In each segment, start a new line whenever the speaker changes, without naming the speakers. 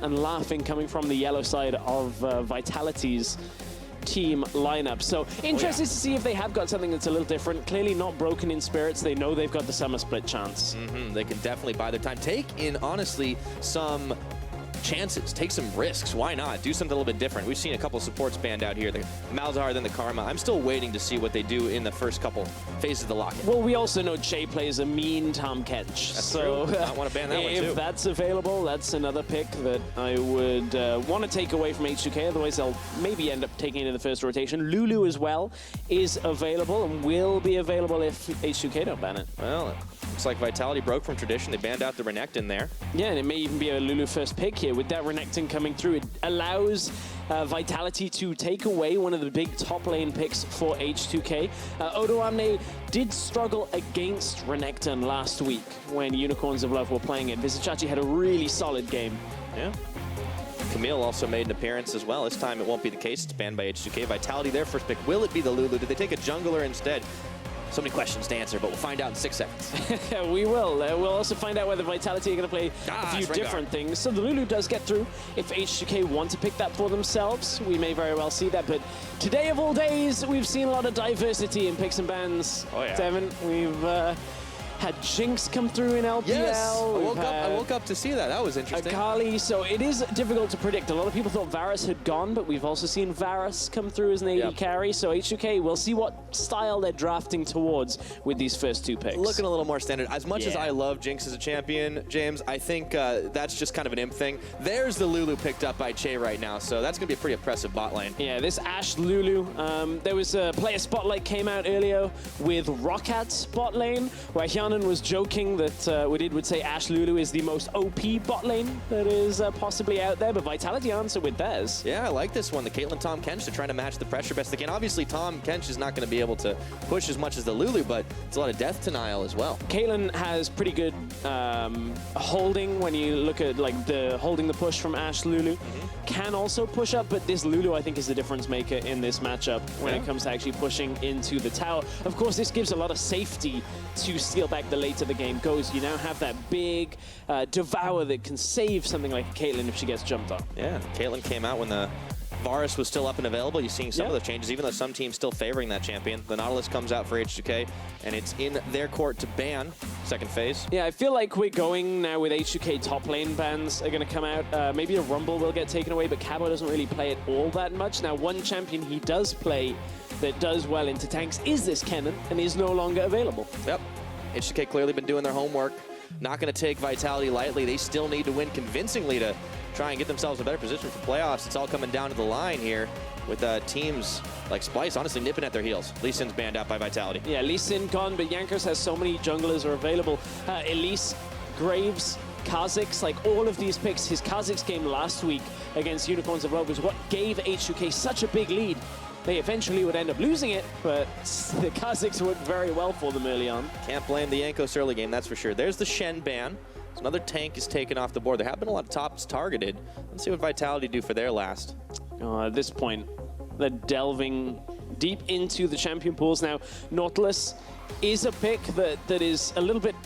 and laughing coming from the yellow side of Vitality's team lineup. So interested to see if they have got something that's a little different. Clearly not broken in spirits. They know they've got the summer split chance.
They can definitely buy their time. Take in, honestly, some chances, take some risks. Why not? Do something a little bit different. We've seen a couple of supports banned out here. The Malzahar, then the Karma. I'm still waiting to see what they do in the first couple phases of the lock-in.
Well, we also know Chei plays a mean Tahm Kench.
That's
so
true. I want to ban that one too.
If that's available, that's another pick that I would want to take away from H2K. Otherwise, they'll maybe end up taking it in the first rotation. Lulu as well is available and will be available if H2K don't ban it.
Well, it looks like Vitality broke from tradition. They banned out the Renekton there.
Yeah, and it may even be a Lulu first pick here. With that Renekton coming through, it allows Vitality to take away one of the big top lane picks for H2K. Odoamne did struggle against Renekton last week when Unicorns of Love were playing it. Vizicsacsi had a really solid game.
Yeah. Camille also made an appearance as well. This time it won't be the case. It's banned by H2K. Vitality, their first pick. Will it be the Lulu? Did they take a jungler instead? So many questions to answer, but we'll find out in 6 seconds.
We will. We'll also find out whether Vitality are going to play a few different things. So the Lulu does get through. If H2K want to pick that for themselves, we may very well see that. But today of all days, we've seen a lot of diversity in picks and bans.
Oh, yeah.
Devin, we've had Jinx come through in LPL.
Yes, I woke up to see that. That was interesting.
Akali, so it is difficult to predict. A lot of people thought Varus had gone, but we've also seen Varus come through as an AD carry. So H2K, we'll see what style they're drafting towards with these first 2 picks.
Looking a little more standard. As much as I love Jinx as a champion, James, I think that's just kind of an imp thing. There's the Lulu picked up by Chei right now, so that's going to be a pretty impressive bot lane.
Yeah, this Ashe Lulu, there was a player spotlight came out earlier with Rockat's bot lane, where Hachani was joking that would say Ashe Lulu is the most OP bot lane that is possibly out there, but Vitality answer with theirs.
Yeah, I like this one. The Caitlyn Tahm Kench, they're trying to match the pressure best they can. Obviously, Tahm Kench is not going to be able to push as much as the Lulu, but it's a lot of death denial as well.
Caitlyn has pretty good holding when you look at like the holding the push from Ashe Lulu. Can also push up, but this Lulu I think is the difference maker in this matchup when it comes to actually pushing into the tower. Of course, this gives a lot of safety to Steelback the later the game goes. You now have that big Devour that can save something like Caitlyn if she gets jumped on.
Yeah, Caitlyn came out when the Varus was still up and available. You're seeing some of the changes, even though some teams still favoring that champion. The Nautilus comes out for H2K, and it's in their court to ban second phase.
Yeah, I feel like we're going now with H2K top lane bans are going to come out. Maybe a Rumble will get taken away, but Cabo doesn't really play it all that much. Now, one champion he does play that does well into tanks is this Kennen, and is no longer available.
Yep. H2K clearly been doing their homework. Not going to take Vitality lightly. They still need to win convincingly to try and get themselves in a better position for playoffs. It's all coming down to the line here with teams like Splice honestly nipping at their heels. Lee Sin's banned out by Vitality. Yeah,
Lee Sin gone, but Jankos has so many junglers are available. Elise, Graves, Kha'Zix, like all of these picks. His Kha'Zix game last week against Unicorns of Love was what gave H2K such a big lead. They eventually would end up losing it, but the Kha'Zix worked very well for them early on.
Can't blame the Jankos early game, that's for sure. There's the Shen ban. So another tank is taken off the board. There have been a lot of tops targeted. Let's see what Vitality do for their last.
At this point, they're delving deep into the champion pools. Now, Nautilus is a pick that is a little bit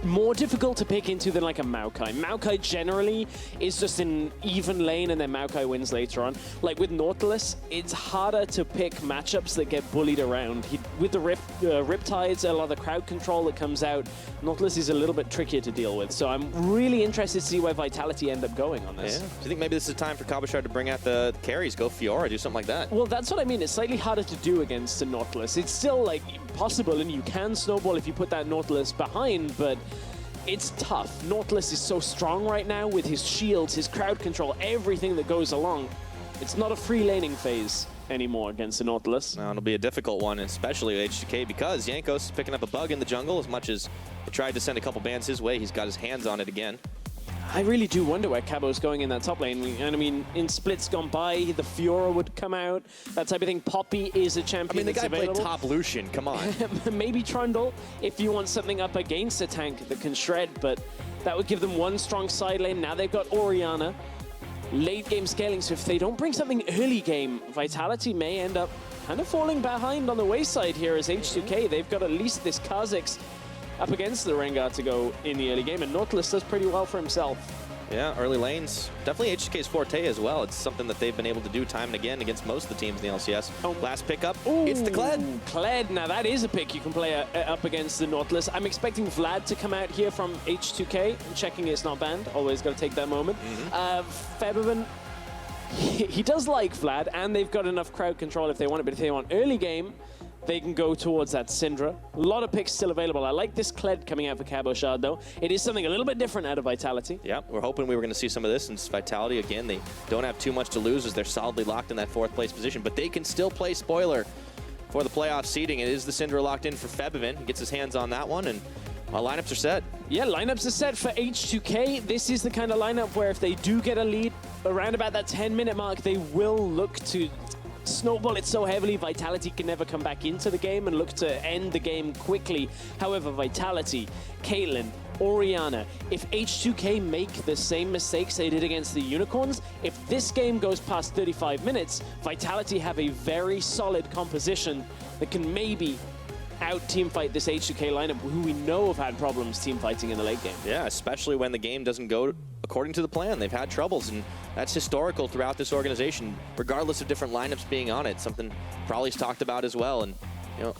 more difficult to pick into than like a Maokai. Maokai generally is just an even lane and then Maokai wins later on. Like with Nautilus, it's harder to pick matchups that get bullied around. With the Riptides, a lot of the crowd control that comes out, Nautilus is a little bit trickier to deal with. So I'm really interested to see where Vitality end up going on this.
Yeah. Do you think maybe this is a time for Cabochard to bring out the carries, go Fiora, do something like that?
Well, that's what I mean. It's slightly harder to do against the Nautilus. It's still like possible and you can snowball if you put that Nautilus behind, but it's tough. Nautilus is so strong right now with his shields, his crowd control, everything that goes along. It's not a free laning phase anymore against the Nautilus.
No, it'll be a difficult one, especially with H2K, because Jankos is picking up a bug in the jungle. As much as he tried to send a couple bans his way, he's got his hands on it again.
I really do wonder where Cabo's going in that top lane. And I mean, in splits gone by, the Fiora would come out, that type of thing. Poppy is a champion.
I mean, the guy
available.
played top Lucian, come on.
Maybe Trundle, if you want something up against a tank that can shred, but that would give them one strong side lane. Now they've got Orianna. Late game scaling, so if they don't bring something early game, Vitality may end up kind of falling behind on the wayside here as H2K. They've got at least this Kha'Zix up against the Rengar to go in the early game, and Nautilus does pretty well for himself.
Yeah, early lanes. Definitely H2K's forte as well. It's something that they've been able to do time and again against most of the teams in the LCS. Last pickup, it's the Kled.
Kled, now that is a pick you can play up against the Nautilus. I'm expecting Vlad to come out here from H2K. I'm checking it's not banned. Always got to take that moment. Febiven, he does like Vlad, and they've got enough crowd control if they want it, but if they want early game, they can go towards that Syndra. A lot of picks still available. I like this Kled coming out for Cabochard, though. It is something a little bit different out of Vitality.
Yeah, we're hoping we were going to see some of this since Vitality, again, they don't have too much to lose as they're solidly locked in that 4th place position, but they can still play spoiler for the playoff seeding. It is the Syndra locked in for Febiven. He gets his hands on that one, and lineups are set. Yeah,
lineups are set for H2K. This is the kind of lineup where if they do get a lead around about that 10-minute mark, they will look to snowball it so heavily, Vitality can never come back into the game and look to end the game quickly. However, Vitality, Caitlyn, Orianna, if H2K make the same mistakes they did against the Unicorns, if this game goes past 35 minutes, Vitality have a very solid composition that can maybe out-teamfight this H2K lineup, who we know have had problems team-fighting in the late game.
Yeah, especially when the game doesn't go according to the plan. They've had troubles, and that's historical throughout this organization, regardless of different lineups being on it. Something Frawley's talked about as well. And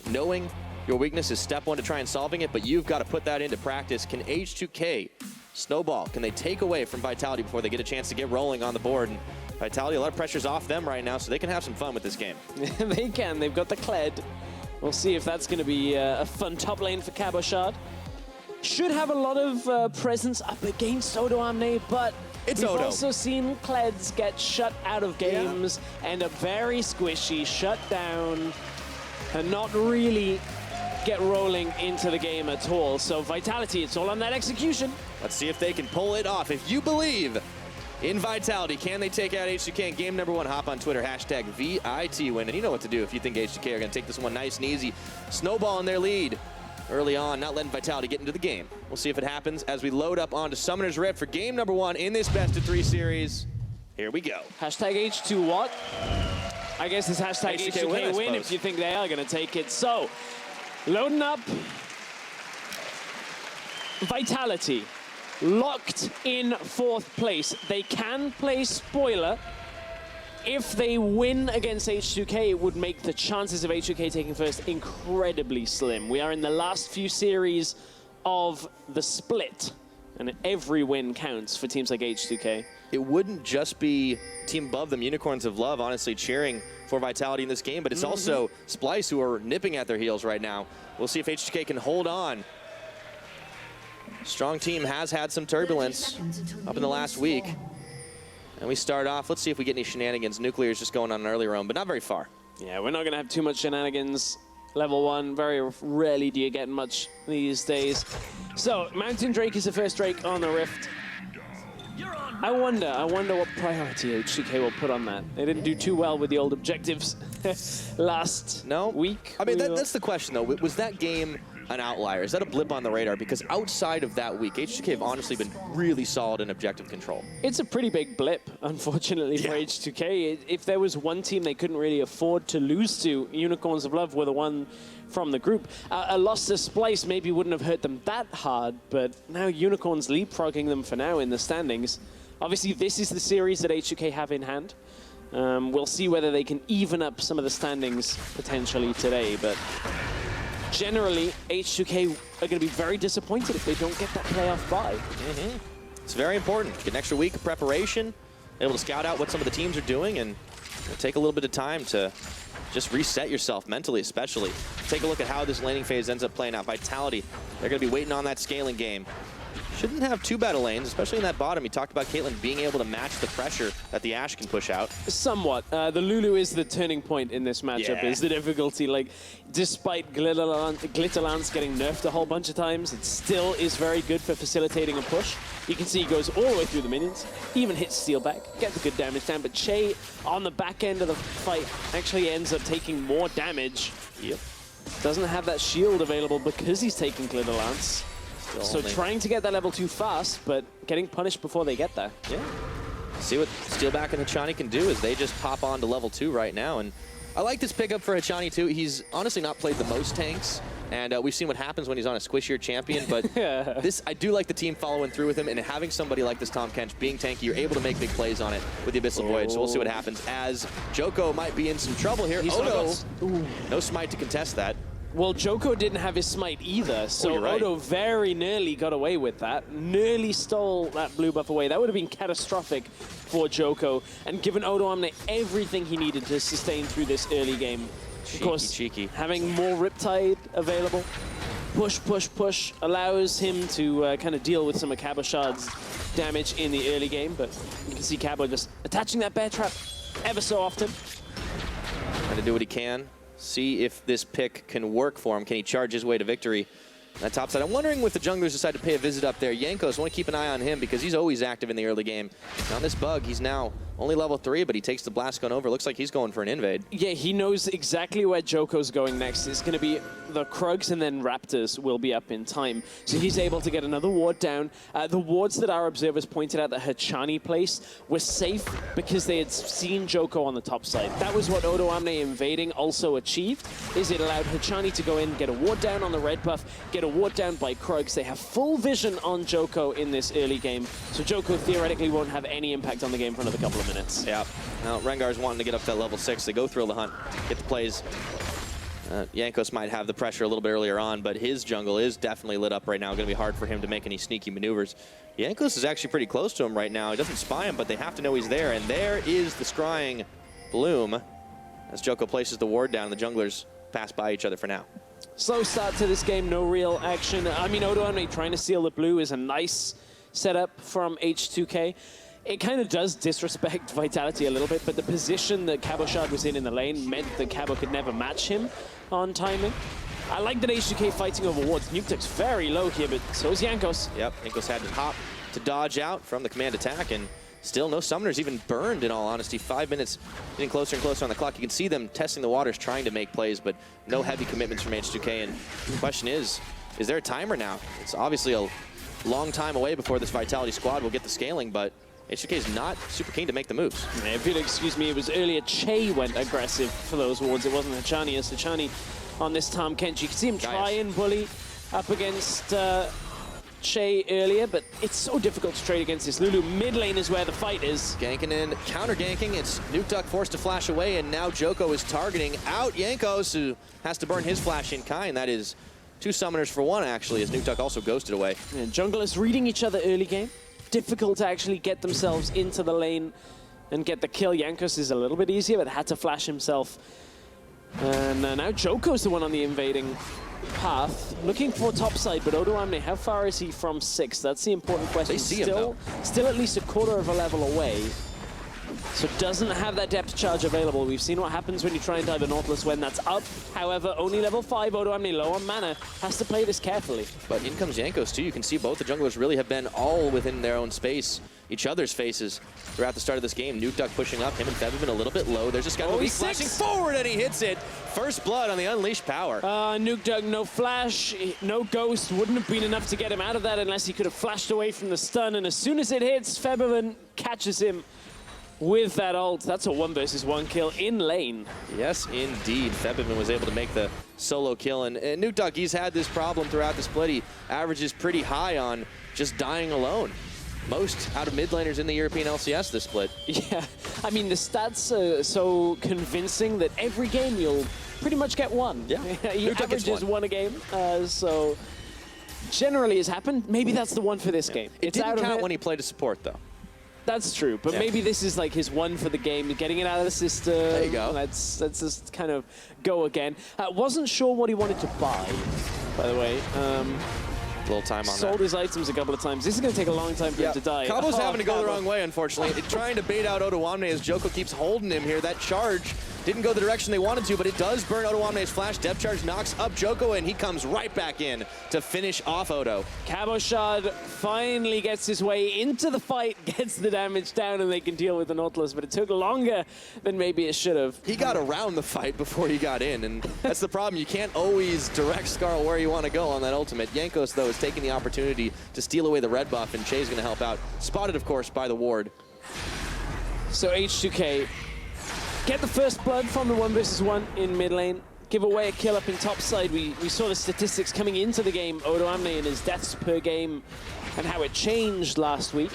knowing your weakness is step one to try and solving it, but you've got to put that into practice. Can H2K snowball? Can they take away from Vitality before they get a chance to get rolling on the board? And Vitality, a lot of pressure's off them right now, so they can have some fun with this game.
They can. They've got the Kled. We'll see if that's going to be a fun top lane for Cabochard. Should have a lot of presence up against Odoamne, but we've also seen Kleds get shut out of games, end up very squishy, shut down, and not really get rolling into the game at all. So Vitality, it's all on that execution.
Let's see if they can pull it off. If you believe in Vitality, can they take out H2K in game number 1? Hop on Twitter, hashtag VIT win, and you know what to do if you think H2K are going to take this one nice and easy. Snowball in their lead early on, not letting Vitality get into the game. We'll see if it happens as we load up onto Summoner's Rift for game number 1 in this best-of-3 series. Here we go.
Hashtag H2 what? I guess it's hashtag H2K win if you think they are going to take it. So, loading up. Vitality. Locked in 4th place. They can play spoiler. If they win against H2K, it would make the chances of H2K taking first incredibly slim. We are in the last few series of the split, and every win counts for teams like H2K.
It wouldn't just be team above them, Unicorns of Love, honestly cheering for Vitality in this game, but it's also Splice who are nipping at their heels right now. We'll see if H2K can hold on. Strong team has had some turbulence up in the last week. And we start off, let's see if we get any shenanigans. Nuclear's just going on an early roam, but not very far.
Yeah, we're not going to have too much shenanigans. Level 1, very rarely do you get much these days. So, Mountain Drake is the first Drake on the Rift. I wonder what priority H2K will put on that. They didn't do too well with the old objectives last week.
I mean, that's the question, though. Was that game an outlier? Is that a blip on the radar? Because outside of that week, H2K have honestly been really solid in objective control.
It's a pretty big blip, unfortunately, for H2K. If there was one team they couldn't really afford to lose to, Unicorns of Love were the one from the group. A loss to Splice maybe wouldn't have hurt them that hard, but now Unicorns leapfrogging them for now in the standings. Obviously, this is the series that H2K have in hand. We'll see whether they can even up some of the standings potentially today, but generally, H2K are going to be very disappointed if they don't get that playoff bye.
It's very important. Get an extra week of preparation, able to scout out what some of the teams are doing, and take a little bit of time to just reset yourself mentally, especially. Take a look at how this laning phase ends up playing out. Vitality, they're going to be waiting on that scaling game. Shouldn't have too bad of lanes, especially in that bottom. You talked about Caitlyn being able to match the pressure that the Ashe can push out.
Somewhat. The Lulu is the turning point in this matchup, is the difficulty. Like, despite Glitterlance getting nerfed a whole bunch of times, it still is very good for facilitating a push. You can see he goes all the way through the minions, even hits Steelback, gets the good damage down, but Chei on the back end of the fight actually ends up taking more damage. Doesn't have that shield available because he's taking Glitterlance. So trying to get that level 2 fast, but getting punished before they get there.
See what Steelback and Hachani can do as they just pop on to level 2 right now. And I like this pickup for Hachani too. He's honestly not played the most tanks And we've seen what happens when he's on a squishier champion, but I do like the team following through with him, and having somebody like this Tahm Kench being tanky, you're able to make big plays on it with the Abyssal Voyage. So we'll see what happens as Djoko might be in some trouble here. Odo, no smite to contest that.
Well, Djoko didn't have his smite either, so Odo very nearly got away with that. Nearly stole that blue buff away. That would have been catastrophic for Djoko, and given Odoamne everything he needed to sustain through this early game. Of course, having more Riptide available, push, allows him to kind of deal with some of Cabochard's damage in the early game, but you can see Cabo just attaching that bear trap ever so often.
Trying to do what he can. See if this pick can work for him. Can he charge his way to victory? That top side. I'm wondering if the junglers decide to pay a visit up there. Jankos, want to keep an eye on him because he's always active in the early game. On this bug, he's now only level 3, but he takes the blast gun over. Looks like he's going for an invade. Yeah,
he knows exactly where Djoko's going next. It's going to be the Krugs, and then Raptors will be up in time. So he's able to get another ward down. The wards that our observers pointed out that Hachani placed were safe because they had seen Djoko on the top side. That was what Odoamne invading also achieved, is it allowed Hachani to go in, get a ward down on the red buff, get a ward down by Krugs. They have full vision on Djoko in this early game, so Djoko theoretically won't have any impact on the game for another couple of minutes.
Yeah. Now, Rengar's wanting to get up to that level 6. They go thrill the hunt, get the plays. Jankos might have the pressure a little bit earlier on, but his jungle is definitely lit up right now. Going to be hard for him to make any sneaky maneuvers. Jankos is actually pretty close to him right now. He doesn't spy him, but they have to know he's there. And there is the scrying bloom as Djoko places the ward down and the junglers pass by each other for now.
Slow start to this game, no real action. I mean, Odoamne trying to steal the blue is a nice setup from H2K. It kind of does disrespect Vitality a little bit, but the position that Cabochard was in the lane meant that Cabo could never match him on timing. I like that H2K fighting over wards. Nukeduck's very low here, but so is Jankos.
Yep, Jankos had to hop to dodge out from the command attack, and still no summoners even burned, in all honesty. 5 minutes getting closer and closer on the clock. You can see them testing the waters, trying to make plays, but no heavy commitments from H2K. And the question is there a timer now? It's obviously a long time away before this Vitality squad will get the scaling, but H2K is not super keen to make the moves.
If you'd excuse me, it was earlier Chei went aggressive for those wards. It wasn't Hachani. As Hachani on this Tahm Kench, you can see him try and bully up against Chei earlier, but it's so difficult to trade against this. Lulu mid lane is where the fight is.
Ganking in, counter ganking. It's Nukeduck forced to flash away, and now Djoko is targeting out Jankos, who has to burn his flash in kind. That is 2 summoners for 1, actually, as Nukeduck also ghosted away.
Yeah, junglers reading each other early game. Difficult to actually get themselves into the lane and get the kill. Jankos is a little bit easier, but had to flash himself. And now Djoko's the one on the invading path, looking for topside, but Odoamne, how far is he from 6? That's the important question.
They see him,
still at least a quarter of a level away. So doesn't have that depth charge available. We've seen what happens when you try and dive a Nautilus when that's up. However, only level 5, Odoamne low on mana, has to play this carefully.
But in comes Jankos too. You can see both the junglers really have been all within their own space, each other's faces throughout the start of this game. Nukeduck pushing up, him and Febiven a little bit low. There's this guy flashing forward and he hits it. First blood on the unleashed power.
Nukeduck, no flash, no ghost. Wouldn't have been enough to get him out of that unless he could have flashed away from the stun. And as soon as it hits, Febiven catches him with that ult. That's a 1 versus 1 kill in lane.
Yes, indeed. Febiven was able to make the solo kill. And Nukeduck, he's had this problem throughout the split. He averages pretty high on just dying alone. Most out of mid laners in the European LCS this split.
Yeah, I mean, the stats are so convincing that every game you'll pretty much get 1.
Yeah,
he averages 1 a game. So generally has happened. Maybe that's the one for this game.
It didn't count when he played a support, though.
That's true, but maybe this is like his 1 for the game, getting it out of the system.
There you go.
Let's just kind of go again. Wasn't sure what he wanted to buy, by the way.
A little time on that.
Sold his items a couple of times. This is going to take a long time for him to die.
Cabo's having to go the wrong way, unfortunately. Trying to bait out Odoamne as Djoko keeps holding him here. That charge didn't go the direction they wanted to, but it does burn Odoamne's flash. Depth charge knocks up Djoko, and he comes right back in to finish off Odo.
Cabochard finally gets his way into the fight, gets the damage down, and they can deal with the Nautilus, but it took longer than maybe it should have.
He got around the fight before he got in, and that's the problem. You can't always direct Skarl where you want to go on that ultimate. Jankos, though, is taking the opportunity to steal away the red buff, and Chei's going to help out. Spotted, of course, by the ward.
So H2K get the first blood from the 1 versus 1 in mid lane. give away a kill up in top side. We saw the statistics coming into the game, Odoamne and his deaths per game, and how it changed last week.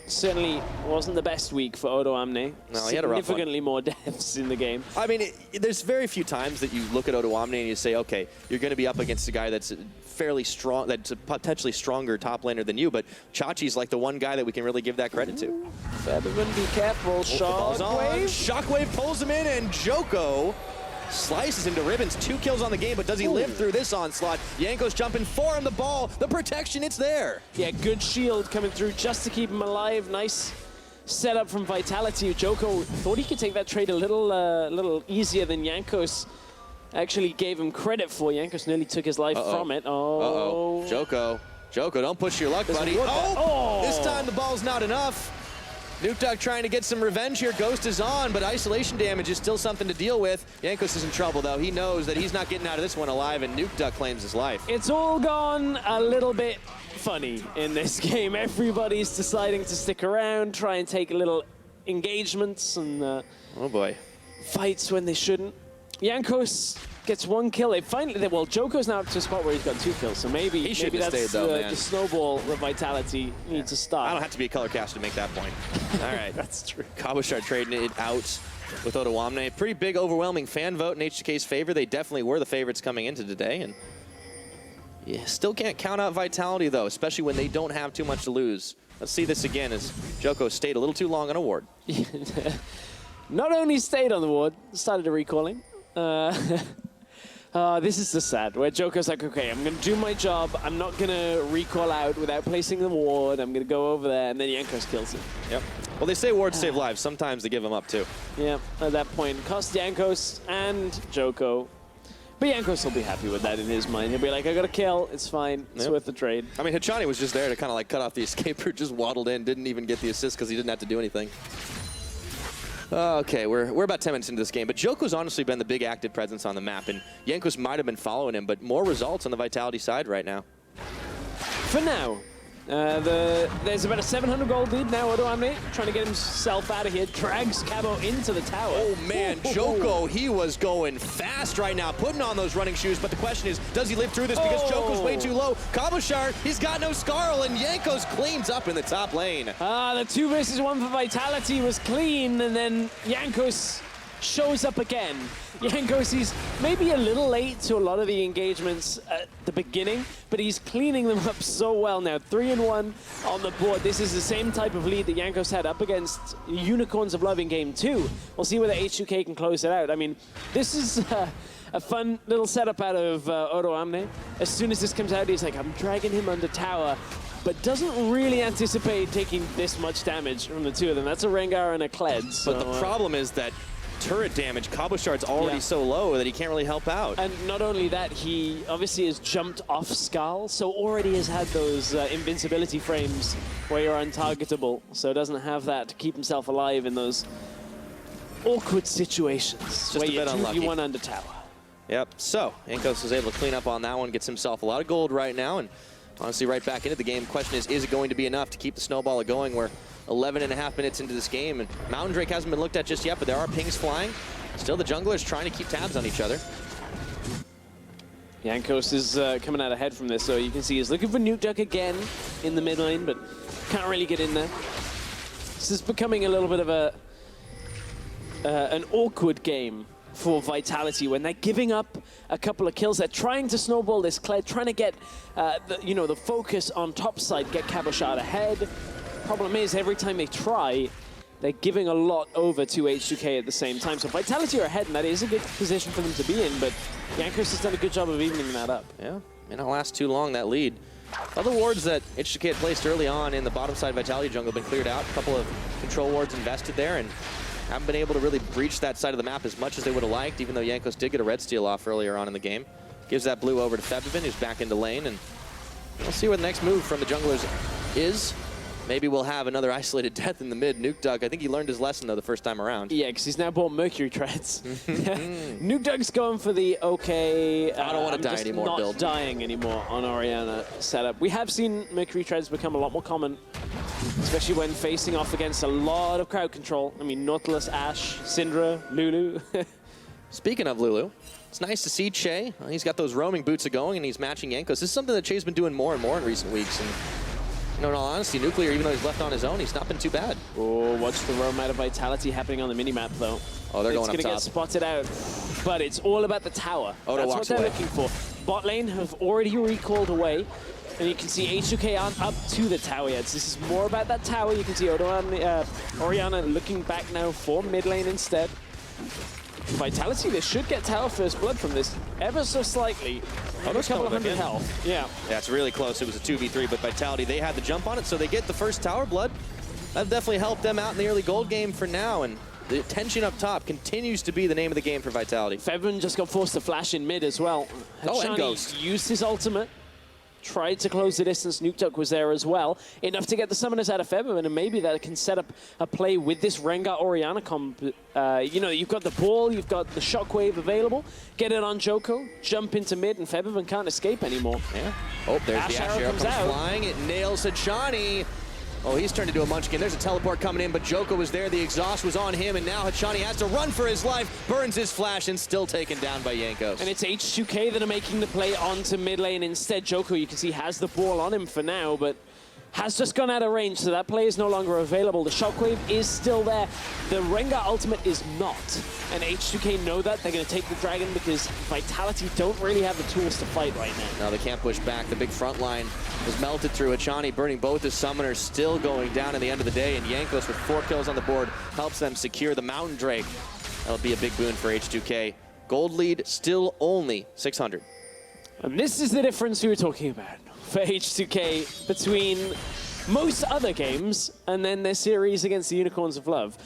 Certainly wasn't the best week for Odoamne.
No, he had a rough one.
Significantly more deaths in the game.
I mean, there's very few times that you look at Odoamne and you say, okay, you're going to be up against a guy that's fairly strong, that's a potentially stronger top laner than you, but Chachi's like the one guy that we can really give that credit to.
Febiven, be careful. Shockwave.
Shockwave pulls him in, and Djoko slices into ribbons. 2 kills on the game, but does he live through this onslaught? Jankos jumping for him, the ball, the protection, it's there.
Yeah, good shield coming through just to keep him alive. Nice setup from Vitality. Djoko thought he could take that trade a little easier than Jankos actually gave him credit for. Jankos nearly took his life from it. Oh.
Djoko, don't push your luck, buddy. This time the ball's not enough. Nukeduck trying to get some revenge here. Ghost is on, but isolation damage is still something to deal with. Jankos is in trouble, though. He knows that he's not getting out of this one alive, and Nukeduck claims his life.
It's all gone a little bit funny in this game. Everybody's deciding to stick around, try and take little engagements and
oh boy,
fights when they shouldn't. Jankos gets 1 kill. Well, Djoko's now up to a spot where he's got 2 kills, so maybe that's
stayed, though,
the snowball that Vitality needs to stop.
I don't have to be a color caster to make that point. All right.
That's true.
Cabochard trading it out with Odoamne. Pretty big, overwhelming fan vote in H2K's favor. They definitely were the favorites coming into today, and yeah, still can't count out Vitality, though, especially when they don't have too much to lose. Let's see this again as Djoko stayed a little too long on a ward.
Not only stayed on the ward, started to recalling. This is the sad, where Djoko's like, okay, I'm going to do my job. I'm not going to recall out without placing the ward. I'm going to go over there, and then Jankos kills him.
Yep. Well, they say wards save lives. Sometimes they give them up, too.
Yeah, at that point, cost Jankos and Djoko. But Jankos will be happy with that in his mind. He'll be like, I got a kill. It's fine. It's worth the trade.
I mean, Hachani was just there to kind of like cut off the escape route, just waddled in, didn't even get the assist because he didn't have to do anything. Okay, we're about 10 minutes into this game, but Djoko's honestly been the big active presence on the map, and Jankos might have been following him, but more results on the Vitality side right now.
For now. There's about a 700 gold lead now. Odoamne trying to get himself out of here. Drags Cabo into the tower.
Oh man, Djoko, he was going fast right now, putting on those running shoes. But the question is, does he live through this? Because Djoko's way too low. Cabochard, he's got no Scarl, and Jankos cleans up in the top lane.
The 2 versus 1 for Vitality was clean, and then Jankos shows up again. Jankos, he's maybe a little late to a lot of the engagements at the beginning, but he's cleaning them up so well now. 3-1 on the board. This is the same type of lead that Jankos had up against Unicorns of Love in Game 2. We'll see whether H2K can close it out. I mean, this is a fun little setup out of Odoamne. As soon as this comes out, he's like, I'm dragging him under tower, but doesn't really anticipate taking this much damage from the 2 of them. That's a Rengar and a Kled. So,
but the problem is that turret damage, Cabochard's already so low that he can't really help out.
And not only that, he obviously has jumped off Scarl, so already has had those invincibility frames where you're untargetable, so doesn't have that to keep himself alive in those awkward situations.
Just
where
a bit unlucky.
You won under tower.
Yep, so Jankos was able to clean up on that one, gets himself a lot of gold right now, and honestly right back into the game. Question is it going to be enough to keep the snowball going? We're 11.5 minutes into this game, and Mountain Drake hasn't been looked at just yet, but there are pings flying. Still, the junglers trying to keep tabs on each other.
Jankos is coming out ahead from this, so you can see he's looking for Nukeduck again in the mid lane, but can't really get in there. This is becoming a little bit of an awkward game for Vitality when they're giving up a couple of kills. They're trying to snowball this Kled, trying to get the focus on top side, get Cabochard ahead. Problem is, every time they try, they're giving a lot over to H2K at the same time. So Vitality are ahead, and that is a good position for them to be in, but Jankos has done a good job of evening that up.
Yeah, may not last too long, that lead. Other wards that H2K had placed early on in the bottom side Vitality jungle have been cleared out. A couple of control wards invested there, and haven't been able to really breach that side of the map as much as they would have liked, even though Jankos did get a red steal off earlier on in the game. Gives that blue over to Febiven, who's back into lane, and we'll see what the next move from the junglers is. Maybe we'll have another isolated death in the mid. Nukeduck, I think he learned his lesson, though, the first time around.
Yeah, because he's now bought Mercury Treads. Nukeduck's going for the okay,
I don't want to die anymore
not
build.
Dying anymore on Orianna setup. We have seen Mercury Treads become a lot more common, especially when facing off against a lot of crowd control. I mean, Nautilus, Ashe, Syndra, Lulu.
Speaking of Lulu, it's nice to see Chei. He's got those roaming boots going, and he's matching Jankos. This is something that Chei's been doing more and more in recent weeks. And you know, in all honesty, Nuclear, even though he's left on his own, he's not been too bad.
Oh, watch the roam out of Vitality happening on the minimap, though.
Oh, they're going up top.
It's going to get spotted out, but it's all about the tower.
Odo
That's what
walks
they're
away.
looking for. Bot lane have already recalled away, and you can see H2K aren't up to the tower yet. So this is more about that tower. You can see Odoamne, Orianna looking back now for mid lane instead. Vitality, they should get tower first blood from this ever so slightly.
Oh,
A couple of hundred health. Yeah.
Yeah, it's really close. It was a 2v3, but Vitality, they had the jump on it, so they get the first tower blood. That definitely helped them out in the early gold game for now, and the tension up top continues to be the name of the game for Vitality.
Febiven just got forced to flash in mid as well.
Oh, and
Hachani
Ghost.
used his ultimate, tried to close the distance. Nukeduck was there as well, enough to get the summoners out of Febiven, and maybe that can set up a play with this Rengar Orianna comp. You know, you've got the ball, you've got the shockwave available. Get it on Djoko, jump into mid, and Febiven can't escape anymore.
Yeah. Oh, there's
Ashe
the Ashe
arrow
arrow
comes
comes
out.
flying. It nails Hachani. Oh, he's turned into a munchkin. There's a teleport coming in, but Djoko was there. The exhaust was on him, and now Hachani has to run for his life, burns his flash, and still taken down by Jankos.
And it's H2K that are making the play onto mid lane instead. Djoko, you can see, has the ball on him for now, but has just gone out of range, so that play is no longer available. The shockwave is still there. The Rengar ultimate is not. And H2K know that. They're going to take the dragon because Vitality don't really have the tools to fight right now.
No, they can't push back. The big front line was melted through. Hachani burning both his summoners, still going down at the end of the day, and Jankos with 4 kills on the board helps them secure the Mountain Drake. That'll be a big boon for H2K. Gold lead still only 600.
And this is the difference we were talking about for H2K between most other games and then their series against the Unicorns of Love.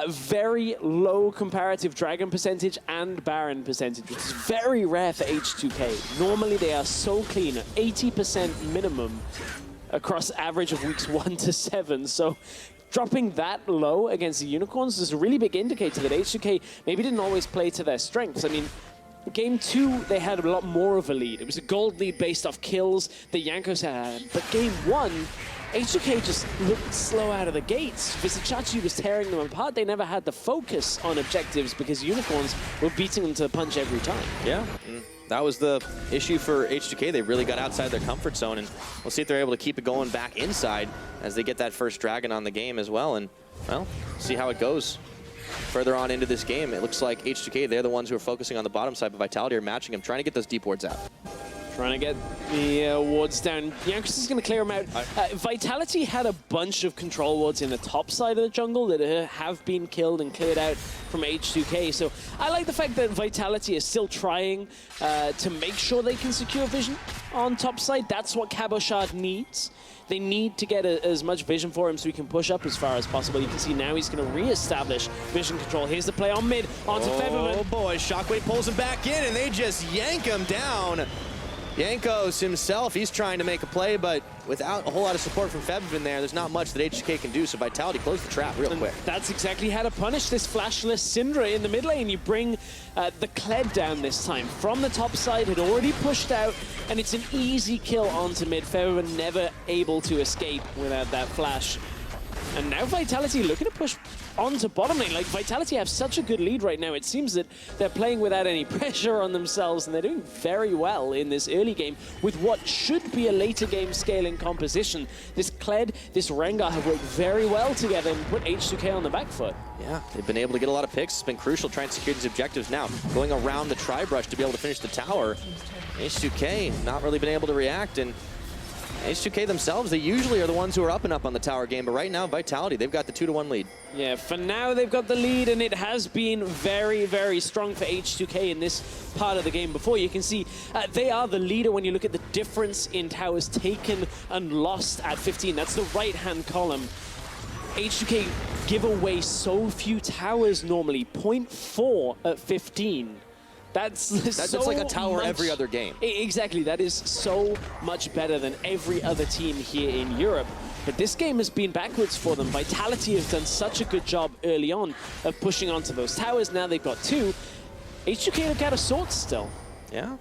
Very low comparative Dragon percentage and Baron percentage, which is very rare for H2K. Normally they are so clean, 80% minimum across average of weeks 1 to 7. So dropping that low against the Unicorns is a really big indicator that H2K maybe didn't always play to their strengths. I mean, Game 2, they had a lot more of a lead. It was a gold lead based off kills that Jankos had. But Game 1, H2K just looked slow out of the gates. Vizichachi was tearing them apart. They never had the focus on objectives because Unicorns were beating them to the punch every time.
Yeah, that was the issue for H2K. They really got outside their comfort zone, and we'll see if they're able to keep it going back inside as they get that first dragon on the game as well. And, well, see how it goes. Further on into this game, it looks like H2K, they're the ones who are focusing on the bottom side, but Vitality are matching them, trying to get those deep wards out.
Trying to get the wards down. Jankos is going to clear them out. Vitality had a bunch of control wards in the top side of the jungle that have been killed and cleared out from H2K. So I like the fact that Vitality is still trying to make sure they can secure vision on top side. That's what Cabochard needs. They need to get as much vision for him so he can push up as far as possible. You can see now he's going to re-establish vision control. Here's the play on mid, onto Febiven.
Oh boy, Shockwave pulls him back in, and they just yank him down. Jankos himself, he's trying to make a play, but without a whole lot of support from Febiven there's not much that H2K can do, so Vitality close the trap real quick.
That's exactly how to punish this flashless Syndra in the mid lane. You bring the Kled down this time. From the top side, had already pushed out, and it's an easy kill onto mid. Febiven never able to escape without that flash. And now Vitality looking to push onto bottom lane. Like, Vitality have such a good lead right now. It seems that they're playing without any pressure on themselves, and they're doing very well in this early game with what should be a later game scaling composition. This Kled, this Rengar have worked very well together and put H2K on the back foot.
Yeah, they've been able to get a lot of picks. It's been crucial trying to secure these objectives now. Going around the tri-brush to be able to finish the tower. H2K not really been able to react, and H2K themselves, they usually are the ones who are up and up on the tower game, but right now, Vitality, they've got the 2-1 lead.
Yeah, for now they've got the lead, and it has been very, very strong for H2K in this part of the game. Before, you can see they are the leader when you look at the difference in towers taken and lost at 15. That's the right-hand column. H2K give away so few towers normally, 0.4 at 15. That's
like a tower every other game.
Exactly, that is so much better than every other team here in Europe. But this game has been backwards for them. Vitality has done such a good job early on of pushing onto those towers. Now they've got 2. H2K look out of sorts still.
Yeah.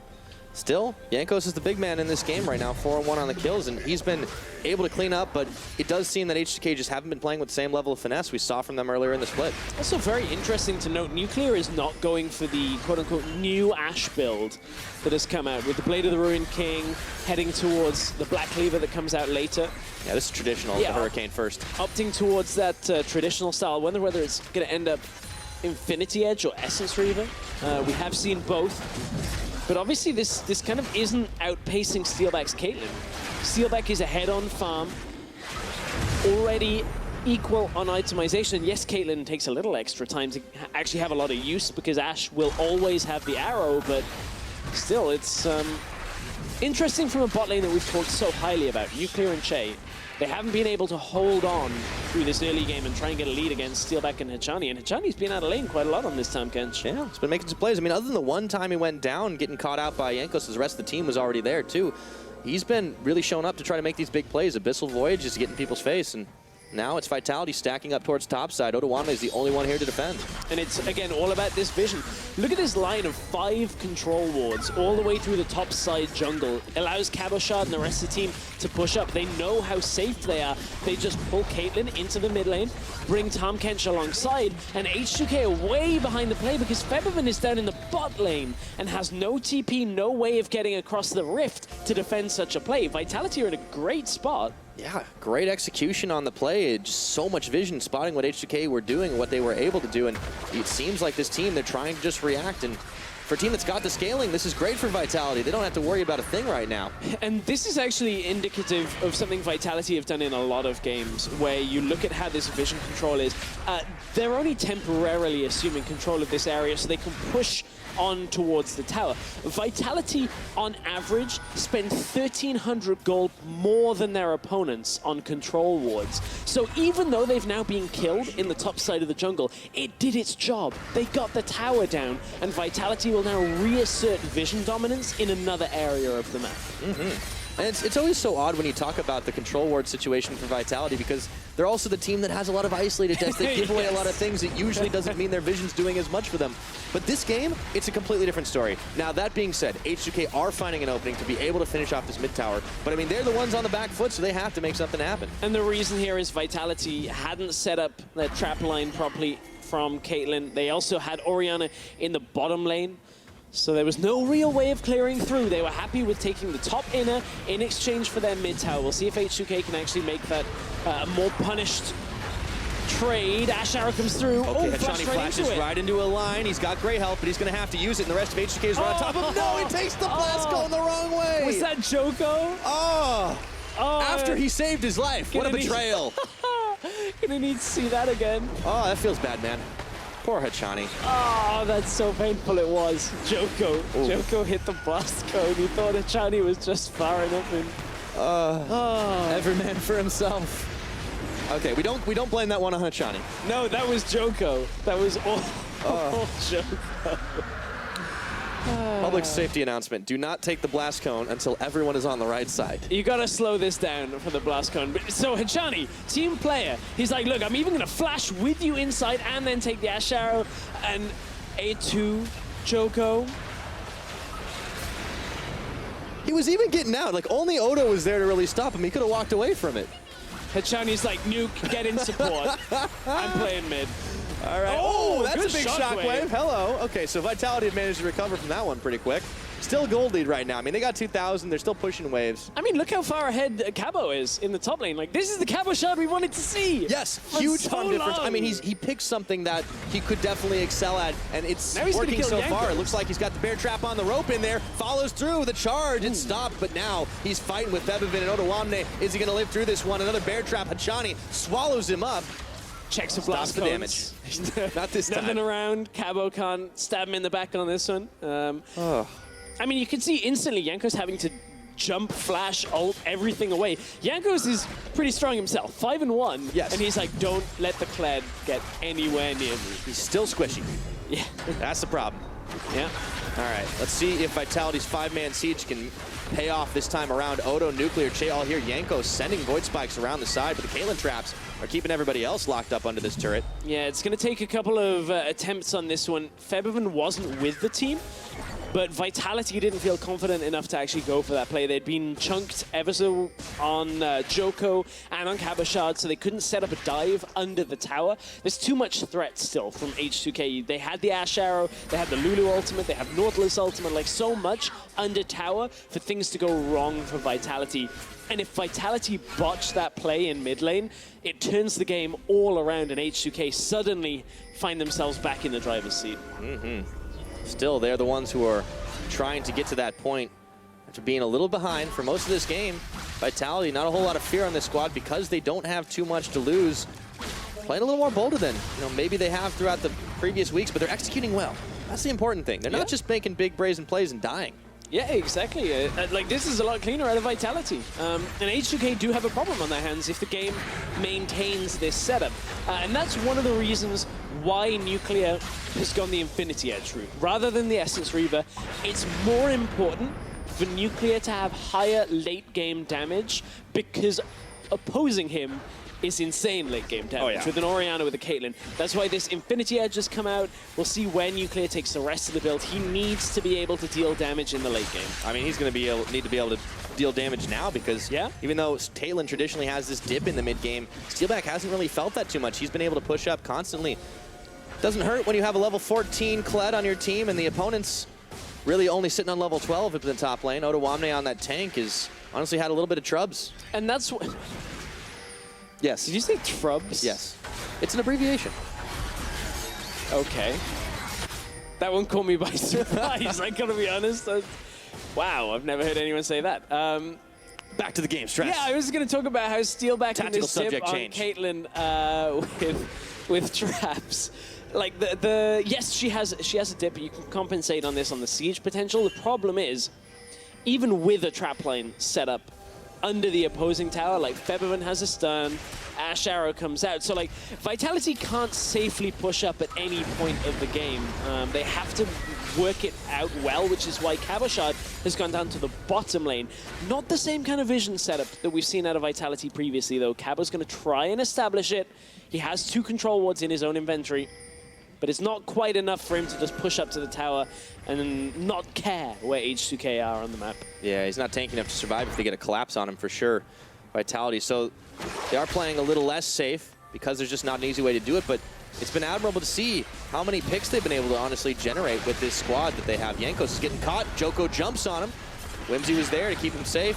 Still, Jankos is the big man in this game right now, 4-1 on the kills, and he's been able to clean up, but it does seem that H2K just haven't been playing with the same level of finesse we saw from them earlier in the split.
Also very interesting to note, Nuclear is not going for the quote-unquote new Ashe build that has come out, with the Blade of the Ruined King heading towards the Black Cleaver that comes out later.
Yeah, this is traditional, the Hurricane first.
Opting towards that traditional style. I wonder whether it's going to end up Infinity Edge or Essence Reaver. We have seen both. But obviously this kind of isn't outpacing Steelback's Caitlyn. Steelback is ahead on farm, already equal on itemization. And yes, Caitlyn takes a little extra time to actually have a lot of use because Ashe will always have the arrow, but still it's interesting from a bot lane that we've talked so highly about, Nuclear and Chei. They haven't been able to hold on through this early game and try and get a lead against Steelback and Hachani. And Hachani's been out of lane quite a lot on this Tahm Kench.
Yeah, he's been making some plays. I mean, other than the one time he went down, getting caught out by Jankos, the rest of the team was already there too. He's been really showing up to try to make these big plays. Abyssal Voyage is getting people's face, and now it's Vitality stacking up towards top side. Odoamne is the only one here to defend.
And it's, again, all about this vision. Look at this line of 5 control wards all the way through the top side jungle. Allows Cabochard and the rest of the team to push up. They know how safe they are. They just pull Caitlyn into the mid lane, bring Tahm Kench alongside, and H2K are way behind the play because Febiven is down in the bot lane and has no TP, no way of getting across the rift to defend such a play. Vitality are in a great spot.
Yeah, great execution on the play. Just so much vision spotting what H2K were doing, what they were able to do. And it seems like this team, they're trying to just react. And for a team that's got the scaling, this is great for Vitality. They don't have to worry about a thing right now.
And this is actually indicative of something Vitality have done in a lot of games, where you look at how this vision control is. They're only temporarily assuming control of this area so they can push on towards the tower. Vitality, on average, spend 1,300 gold more than their opponents on control wards. So even though they've now been killed in the top side of the jungle, it did its job. They got the tower down, and Vitality will now reassert vision dominance in another area of the map.
And it's always so odd when you talk about the control ward situation for Vitality because they're also the team that has a lot of isolated deaths. They give away a lot of things. That usually doesn't mean their vision's doing as much for them. But this game, it's a completely different story. Now, that being said, H2K are finding an opening to be able to finish off this mid tower. But I mean, they're the ones on the back foot, so they have to make something happen.
And the reason here is Vitality hadn't set up their trap line properly from Caitlyn. They also had Orianna in the bottom lane. So there was no real way of clearing through. They were happy with taking the top inner in exchange for their mid tower. We'll see if H2K can actually make that a more punished trade. Ashe arrow comes through.
Okay, Hachani flashes right into a line. He's got great help, but he's going to have to use it, and the rest of H2K is right on top of him. No, he takes the blast going the wrong way.
Was that Djoko?
After he saved his life. What a betrayal.
Gonna need to see that again.
Oh, that feels bad, man. Poor Hachani.
Oh, that's so painful it was. Djoko. Ooh. Djoko hit the blast cone. He thought Hachani was just far enough in.
Every man for himself. Okay, we don't blame that one on Hachani.
No, that was Djoko. That was all Djoko.
Public safety announcement. Do not take the blast cone until everyone is on the right side.
You gotta slow this down for the blast cone. So Hachani, team player, he's like, look, I'm even gonna flash with you inside and then take the Ashe arrow. And A2, Djoko.
He was even getting out. Like, only Odo was there to really stop him. He could have walked away from it.
Hachani's like, Nuke, get in support. I'm playing mid.
All right. Oh, that's a big shockwave. Hello. Okay, so Vitality had managed to recover from that one pretty quick. Still a gold lead right now. I mean, they got 2,000. They're still pushing waves.
I mean, look how far ahead Cabo is in the top lane. Like, this is the Cabochard we wanted to see.
Yes, huge time difference. I mean, he picked something that he could definitely excel at, and it's working so far. It looks like he's got the bear trap on the rope in there. Follows through the charge. It stopped, but now he's fighting with Febiven and Odoamne. Is he going to live through this one? Another bear trap. Hachani swallows him up.
Checks the blast
the damage. Not this time.
Nothing around. Cabo can't stab him in the back on this one. I mean, you can see instantly Jankos having to jump, flash, ult, everything away. Jankos is pretty strong himself, 5-1.
Yes.
And he's like, don't let the Kled get anywhere near me.
He's still squishy.
Yeah.
That's the problem.
Yeah.
All right, let's see if Vitality's 5-man siege can pay off this time around. Odo, Nuclear, Chei all here. Jankos sending Void Spikes around the side, but the Caitlyn traps are keeping everybody else locked up under this turret.
Yeah, it's going to take a couple of attempts on this one. Febiven wasn't with the team, But Vitality didn't feel confident enough to actually go for that play. They'd been chunked ever so on Djoko and on Cabochard, so they couldn't set up a dive under the tower. There's too much threat still from H2K. They had the Ashe arrow, they had the Lulu ultimate, they have Nautilus ultimate, like so much under tower for things to go wrong for Vitality. And if Vitality botch that play in mid lane, it turns the game all around, and H2K suddenly find themselves back in the driver's seat.
Still, they're the ones who are trying to get to that point after being a little behind for most of this game. Vitality, not a whole lot of fear on this squad because they don't have too much to lose. Playing a little more bolder than maybe they have throughout the previous weeks, but they're executing well. That's the important thing. They're not just making big brazen plays and dying.
Yeah, exactly. Like, this is a lot cleaner out of Vitality. And H2K do have a problem on their hands if the game maintains this setup. And that's one of the reasons why Nuclear has gone the Infinity Edge route. Rather than the Essence Reaver, it's more important for Nuclear to have higher late-game damage because opposing him is insane late-game damage with an Orianna, with a Caitlyn. That's why this Infinity Edge has come out. We'll see where Nuclear takes the rest of the build. He needs to be able to deal damage in the late game.
I mean, he's going to need to be able to deal damage now because even though Caitlyn traditionally has this dip in the mid game, Steelback hasn't really felt that too much. He's been able to push up constantly. Doesn't hurt when you have a level 14 Kled on your team and the opponent's really only sitting on level 12 up in the top lane. Odoamne on that tank has honestly had a little bit of trubs.
And that's what...
Yes.
Did you say trubs?
Yes. It's an abbreviation.
Okay. That one caught me by surprise, I gotta be honest. Wow, I've never heard anyone say that.
Back to the game, Stress.
Yeah, I was gonna talk about how Steelback in this tip on Caitlyn with traps. Like yes, she has a dip, but you can compensate on this on the siege potential. The problem is, even with a trap line set up under the opposing tower, like Febiven has a stun, Ashe arrow comes out. So like Vitality can't safely push up at any point of the game. They have to work it out well, which is why Cabochard has gone down to the bottom lane. Not the same kind of vision setup that we've seen out of Vitality previously though. Cabo's gonna try and establish it. He has 2 control wards in his own inventory, but it's not quite enough for him to just push up to the tower and not care where H2K are on the map.
Yeah, he's not tanky enough to survive if they get a collapse on him for sure. Vitality, so they are playing a little less safe because there's just not an easy way to do it, but it's been admirable to see how many picks they've been able to honestly generate with this squad that they have. Jankos is getting caught, Djoko jumps on him. Whimsy was there to keep him safe.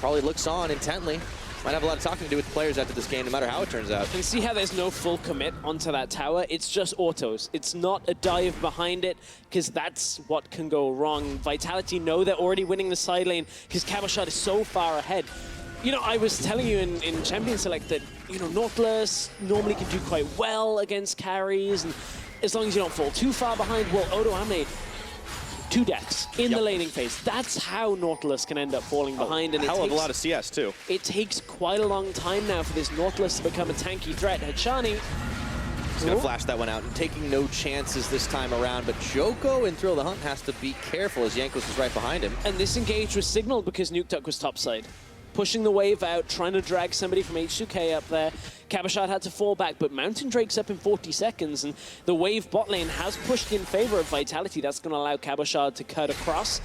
Probably looks on intently. Might have a lot of talking to do with the players after this game, no matter how it turns out.
And see how there's no full commit onto that tower? It's just autos. It's not a dive behind it, because that's what can go wrong. Vitality know they're already winning the side lane, because Cabochard is so far ahead. You know, I was telling you in Champion Select that, Nautilus normally can do quite well against carries, and as long as you don't fall too far behind, well, Odoamne, 2 deaths in the laning phase. That's how Nautilus can end up falling behind. And
a hell of a lot of CS too.
It takes quite a long time now for this Nautilus to become a tanky threat. Hachani,
he's gonna flash that one out and taking no chances this time around. But Djoko in Thrill the Hunt has to be careful as Jankos is right behind him.
And this engage was signaled because Nukeduck was topside, pushing the wave out, trying to drag somebody from H2K up there. Cabochard had to fall back, but Mountain Drake's up in 40 seconds, and the wave bot lane has pushed in favor of Vitality. That's going to allow Cabochard to cut across,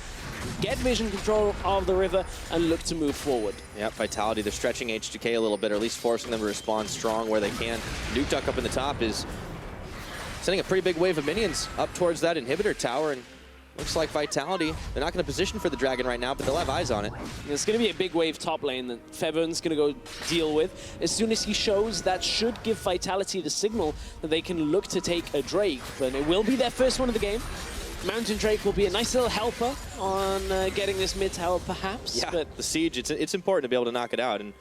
get vision control of the river, and look to move forward.
Yep, Vitality, they're stretching H2K a little bit, or at least forcing them to respond strong where they can. Nukeduck up in the top is sending a pretty big wave of minions up towards that inhibitor tower, and looks like Vitality, they're not going to position for the dragon right now, but they'll have eyes on it.
There's going to be a big wave top lane that Febiven's going to go deal with. As soon as he shows, that should give Vitality the signal that they can look to take a Drake, but it will be their first one of the game. Mountain Drake will be a nice little helper on getting this mid tower, perhaps.
Yeah,
but
the siege, it's important to be able to knock it out, and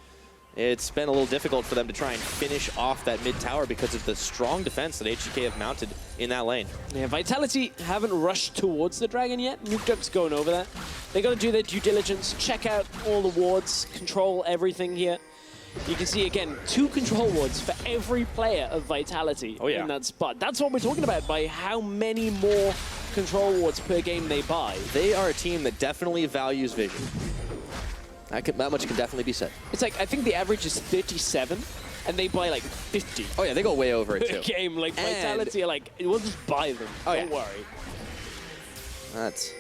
it's been a little difficult for them to try and finish off that mid tower because of the strong defense that H2K have mounted in that lane.
Yeah, Vitality haven't rushed towards the dragon yet. Nukeduck's going over that. They got to do their due diligence, check out all the wards, control everything here. You can see, again, 2 control wards for every player of Vitality in that spot. That's what we're talking about by how many more control wards per game they buy.
They are a team that definitely values vision. That much can definitely be said.
It's like, I think the average is 37, and they buy like 50.
Oh yeah, they go way over it too.
Game, like Vitality are like, we'll just buy them. Don't worry.
That's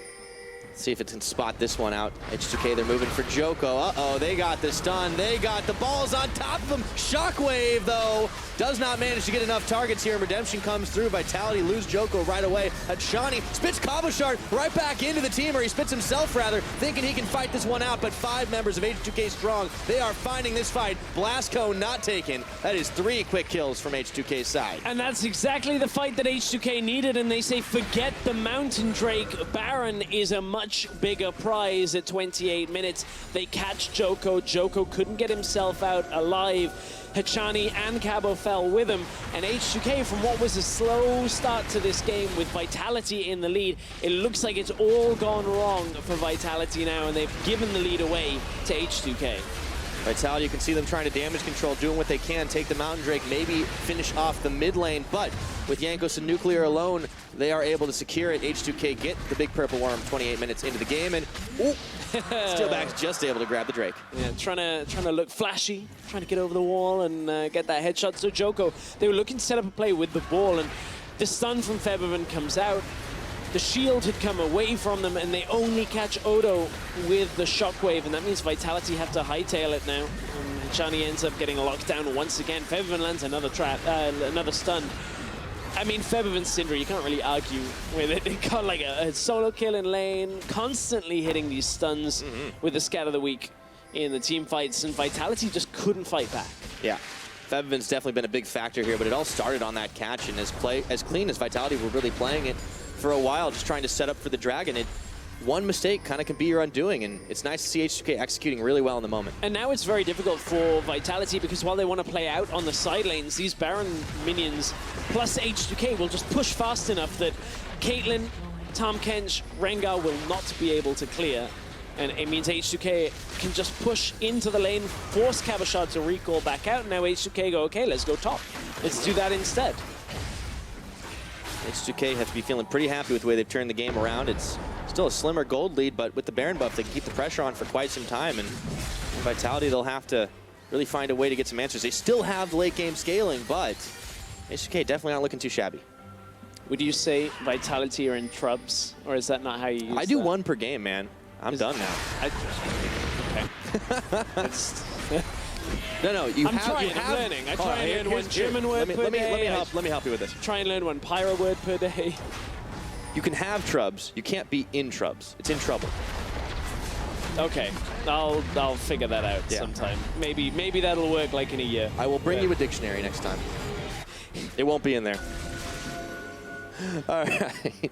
See if it can spot this one out. H2K, they're moving for Djoko. Uh-oh, they got the stun. They got the balls on top of them. Shockwave, though, does not manage to get enough targets here. Redemption comes through. Vitality lose Djoko right away. Hachani spits Cabochard right back into the team, or he spits himself, rather, thinking he can fight this one out, but 5 members of H2K strong. They are finding this fight. Blast Cone not taken. That is 3 quick kills from H2K's side.
And that's exactly the fight that H2K needed, and they say, forget the Mountain Drake. Baron is a much bigger prize at 28 minutes. They catch Djoko. Djoko couldn't get himself out alive. Hachani and Cabo fell with him, and H2K, from what was a slow start to this game with Vitality in the lead, it looks like it's all gone wrong for Vitality now, and they've given the lead away to H2K.
Vitality, you can see them trying to damage control, doing what they can, take the Mountain Drake, maybe finish off the mid lane, but with Jankos and Nuclear alone, they are able to secure it. H2K get the big purple worm 28 minutes into the game, and Steelback's just able to grab the Drake.
Yeah, trying to look flashy, trying to get over the wall and get that headshot. So Djoko, they were looking to set up a play with the ball, and the stun from Febiven comes out. The shield had come away from them, and they only catch Odo with the shockwave, and that means Vitality have to hightail it now. And Hachani ends up getting locked down once again. Febiven lands another trap, another stun. I mean, Febiven's Syndra, you can't really argue with it. They got like a solo kill in lane, constantly hitting these stuns with the Scat of the Week in the team fights, and Vitality just couldn't fight back.
Yeah. Febiven's definitely been a big factor here, but it all started on that catch, and as clean as Vitality were really playing it for a while, just trying to set up for the Dragon. One mistake kind of can be your undoing, and it's nice to see H2K executing really well in the moment.
And now it's very difficult for Vitality, because while they want to play out on the side lanes, these Baron minions plus H2K will just push fast enough that Caitlyn, Tahm Kench, Rengar will not be able to clear. And it means H2K can just push into the lane, force Cabochard to recall back out, and now H2K go, okay, let's go top. Let's do that instead.
H2K have to be feeling pretty happy with the way they've turned the game around. It's still a slimmer gold lead, but with the Baron buff, they can keep the pressure on for quite some time. And Vitality, they'll have to really find a way to get some answers. They still have the late game scaling, but H2K definitely not looking too shabby.
Would you say Vitality are in trubs, or is that not how you use
I do
that?
1 per game, man. I'm done now.
Okay.
No, you
I'm learning. I try and learn one German word per day.
Let me help you with this.
Try and learn one Pyro word per day.
You can have trubs. You can't be in trubs. It's in trouble.
Okay, I'll figure that out sometime. Maybe that'll work like in a year.
I will bring you a dictionary next time. It won't be in there. All right.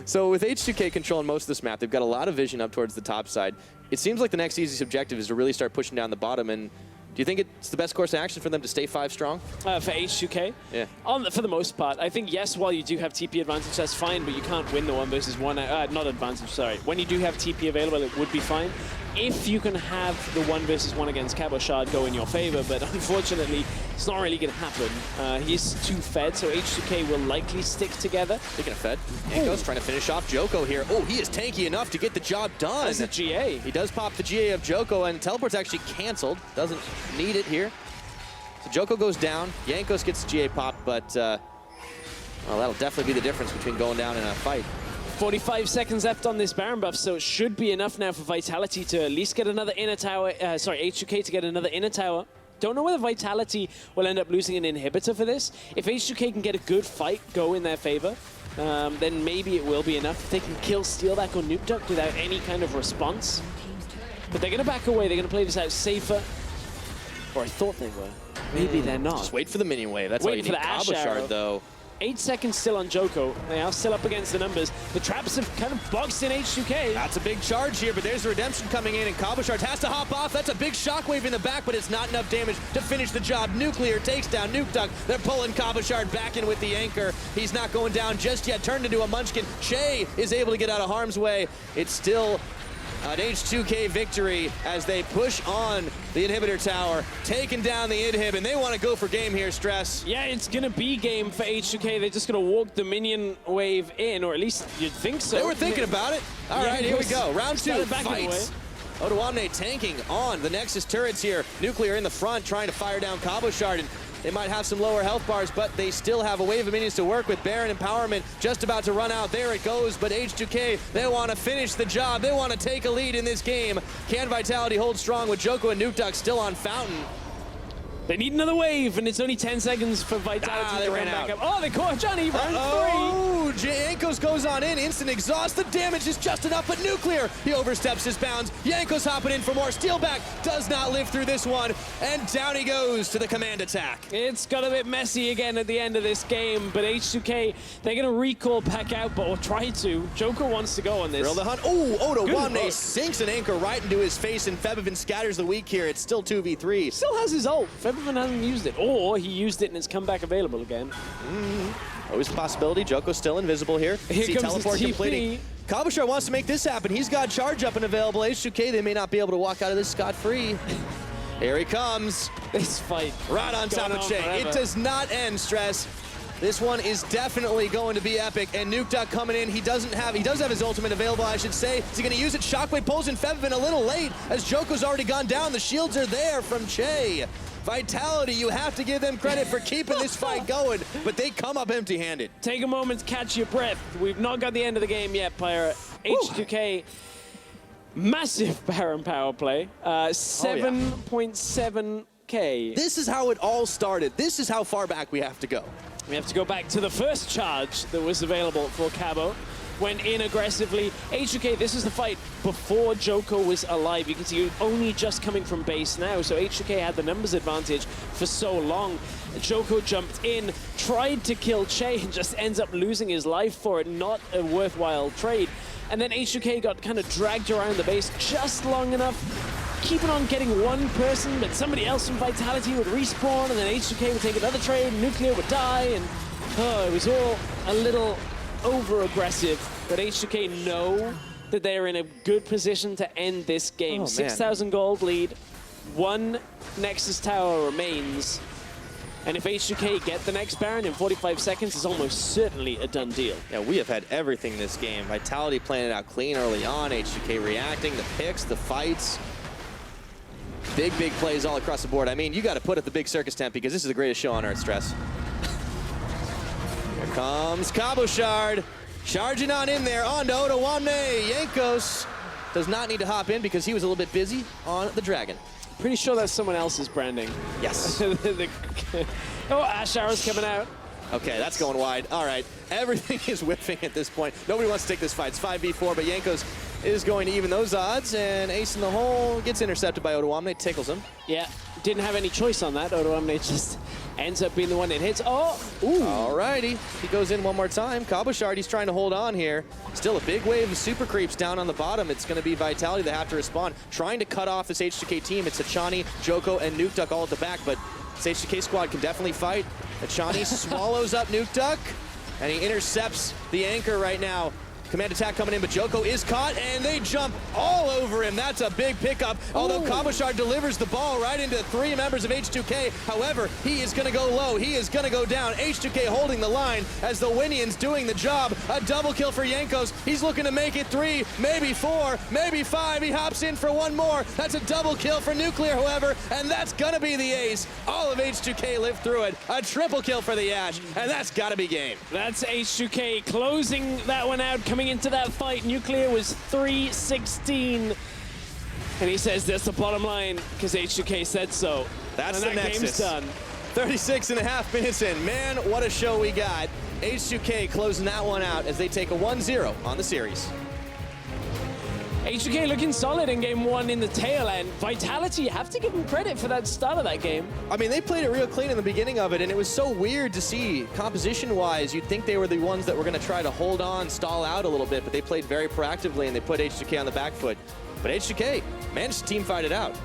So with H2K controlling most of this map, they've got a lot of vision up towards the top side. It seems like the next easiest objective is to really start pushing down the bottom. And do you think it's the best course of action for them to stay 5 strong?
For H2K?
Yeah.
For the most part. I think, yes, while you do have TP advantage, that's fine, but you can't win the 1 versus 1. Not advantage, sorry. When you do have TP available, it would be fine. If you can have the 1 versus 1 against Cabochard go in your favor, but unfortunately, it's not really going to happen. He's too fed, so H2K will likely stick together.
Speaking of fed, Jankos trying to finish off Djoko here. Oh, he is tanky enough to get the job done.
That's a GA.
He does pop the GA of Djoko, and teleport's actually canceled. Doesn't need it here. So Djoko goes down. Jankos gets the GA pop, but well, that'll definitely be the difference between going down in a fight.
45 seconds left on this Baron buff, so it should be enough now for Vitality to at least get another inner tower. H2K to get another inner tower. Don't know whether Vitality will end up losing an inhibitor for this. If H2K can get a good fight go in their favor, then maybe it will be enough. If they can kill Steelback or Nukeduck without any kind of response. But they're going to back away. They're going to play this out safer. Or I thought they were. Maybe they're not.
Just wait for the minion wave. That's all you need. Cabochard, though.
8 seconds still on Djoko. They are still up against the numbers. The traps have kind of boxed in H2K.
That's a big charge here, but there's the redemption coming in, and Cabochard has to hop off. That's a big shockwave in the back, but it's not enough damage to finish the job. Nuclear takes down Nukeduck. They're pulling Cabochard back in with the anchor. He's not going down just yet. Turned into a munchkin. Chei is able to get out of harm's way. It's still an H2K victory as they push on the inhibitor tower, taking down the inhib, and they want to go for game here, Stress.
Yeah, it's going to be game for H2K. They're just going to walk the minion wave in, or at least you'd think so.
They were thinking about it. All right, here we go. Round 2, fights. Odoamne tanking on the Nexus turrets here. Nuclear in the front, trying to fire down Cabochard, and They might have some lower health bars, but they still have a wave of minions to work with. Baron Empowerment just about to run out. There it goes, but H2K, they want to finish the job. They want to take a lead in this game. Can Vitality hold strong with Djoko and Nukeduck still on Fountain?
They need another wave, and it's only 10 seconds for Vitality to run back up. Oh, they caught Hachani, round 3.
Jankos goes on in, instant exhaust. The damage is just enough, but Nuclear, he oversteps his bounds. Jankos hopping in for more. Steelback does not live through this one, and down he goes to the command attack.
It's got a bit messy again at the end of this game, but H2K, they're going to recall back out, or try to. Djoko wants to go on this.
Drill the hunt. Oh, Odoamne sinks an anchor right into his face, and Febiven scatters the weak here. It's still 2v3.
Still has his ult. Febiven hasn't used it, or he used it and it's come back available again.
Always a possibility. Djoko's still invisible here.
Here comes
teleport
the
completing. Cabochard wants to make this happen. He's got charge up and available. H2K, they may not be able to walk out of this scot-free. Here he comes.
This fight
right on top of Chei. It does not end, Stress. This one is definitely going to be epic, and Nukeduck coming in. He does have his ultimate available, I should say. Is he going to use it? Shockwave pulls in Febiven a little late, as Djoko's already gone down. The shields are there from Chei. Vitality, you have to give them credit for keeping this fight going, but they come up empty-handed.
Take a moment to catch your breath. We've not got the end of the game yet, Pyra. H2K, massive Baron power play, 7.7K.
This is how it all started. This is how far back we have to go.
We have to go back to the first charge that was available for Cabo. Went in aggressively. H2K, this is the fight before Djoko was alive. You can see only just coming from base now, so H2K had the numbers advantage for so long. Djoko jumped in, tried to kill Chei, and just ends up losing his life for it. Not a worthwhile trade. And then H2K got kind of dragged around the base just long enough, keeping on getting one person, but somebody else from Vitality would respawn, and then H2K would take another trade, Nuclear would die, and it was all a little over-aggressive, but H2K know that they're in a good position to end this game. 6,000 gold lead, 1 Nexus tower remains, and if H2K get the next Baron in 45 seconds, it's almost certainly a done deal.
Yeah, we have had everything this game. Vitality playing it out clean early on, H2K reacting, the picks, the fights. Big plays all across the board. I mean, you got to put at the big circus tent because this is the greatest show on earth, Stress. Here comes Cabochard, charging on in there, on to Odoamne. Jankos does not need to hop in because he was a little bit busy on the Dragon.
Pretty sure that's someone else's branding.
Yes.
Oh, Ashe arrow's coming out.
Okay, that's going wide. All right, everything is whiffing at this point. Nobody wants to take this fight. It's 5v4, but Jankos is going to even those odds, and Ace in the hole gets intercepted by Odoamne, tickles him.
Yeah, didn't have any choice on that. Odoamne just ends up being the one that hits. Oh, ooh.
Alrighty, he goes in one more time. Cabochard, he's trying to hold on here. Still a big wave of super creeps down on the bottom. It's going to be Vitality that have to respond. Trying to cut off this H2K team. It's Hachani, Djoko, and Nukeduck all at the back, but this H2K squad can definitely fight. Hachani swallows up Nukeduck, and he intercepts the anchor right now. Command attack coming in, but Djoko is caught, and they jump all over him. That's a big pickup, although Cabochard delivers the ball right into 3 members of H2K. However, he is going to go low. He is going to go down. H2K holding the line as the Winians doing the job. A double kill for Jankos. He's looking to make it 3, maybe 4, maybe 5. He hops in for 1 more. That's a double kill for Nuclear, however, and that's going to be the ace. All of H2K lived through it. A triple kill for the Ashe, and that's got to be game.
That's H2K closing that one out. Coming into that fight, Nuclear was 3-16, and he says that's the bottom line because H2K said so.
That's
and
the
that
Nexus.
game's done.
36.5 minutes in. Man, what a show we got. H2K closing that one out as they take a 1-0 on the series.
H2K looking solid in game 1 in the tail end. Vitality, you have to give them credit for that start of that game.
I mean, they played it real clean in the beginning of it, and it was so weird to see composition-wise. You'd think they were the ones that were going to try to hold on, stall out a little bit, but they played very proactively, and they put H2K on the back foot. But H2K managed to team fight it out.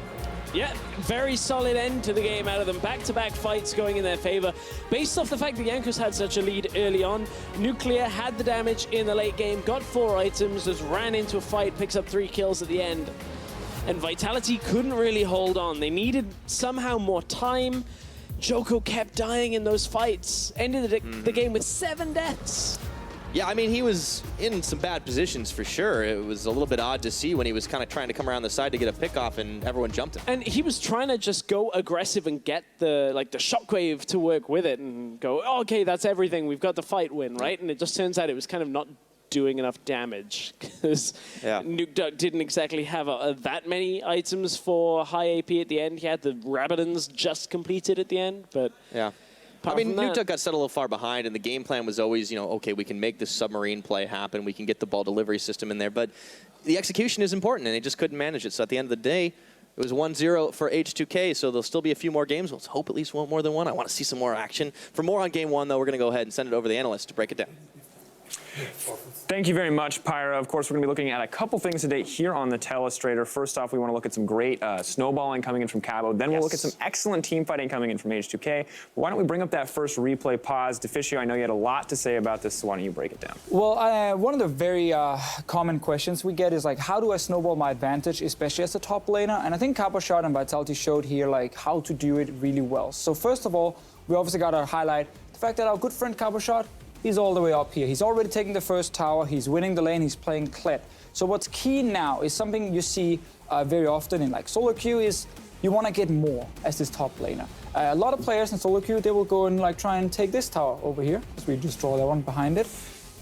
Yeah, very solid end to the game out of them. Back-to-back fights going in their favor. Based off the fact that Jankos had such a lead early on, Nuclear had the damage in the late game, got 4 items, just ran into a fight, picks up 3 kills at the end. And Vitality couldn't really hold on. They needed somehow more time. Djoko kept dying in those fights. Ended the game with 7 deaths.
Yeah, I mean, he was in some bad positions for sure. It was a little bit odd to see when he was kind of trying to come around the side to get a pick off and everyone jumped him.
And he was trying to just go aggressive and get the shockwave to work with it and go, oh, okay, that's everything. We've got the fight win, right? And it just turns out it was kind of not doing enough damage because Nukeduck didn't exactly have that many items for high AP at the end. He had the Rabadons just completed at the end, but
yeah. I mean, Nukeduck got set a little far behind, and the game plan was always, you know, okay, we can make this submarine play happen, we can get the ball delivery system in there, but the execution is important, and they just couldn't manage it. So at the end of the day, it was 1-0 for H2K, so there'll still be a few more games. Let's hope at least one more than one. I want to see some more action. For more on Game 1, though, we're going to go ahead and send it over to the analyst to break it down.
Thank you very much, Pyra. Of course, we're going to be looking at a couple things today here on the Telestrator. First off, we want to look at some great snowballing coming in from Cabo. Then we'll look at some excellent team fighting coming in from H2K. But why don't we bring up that first replay pause? Deficio, I know you had a lot to say about this, so why don't you break it down?
Well, one of the very common questions we get is like, how do I snowball my advantage, especially as a top laner? And I think Cabochard and Vitality showed here like how to do it really well. So first of all, we obviously got to highlight the fact that our good friend Cabochard, he's all the way up here. He's already taking the first tower. He's winning the lane. He's playing Kled. So what's key now is something you see very often in like solo queue is you want to get more as this top laner. A lot of players in solo queue, they will go and like try and take this tower over here. So we just draw that one behind it.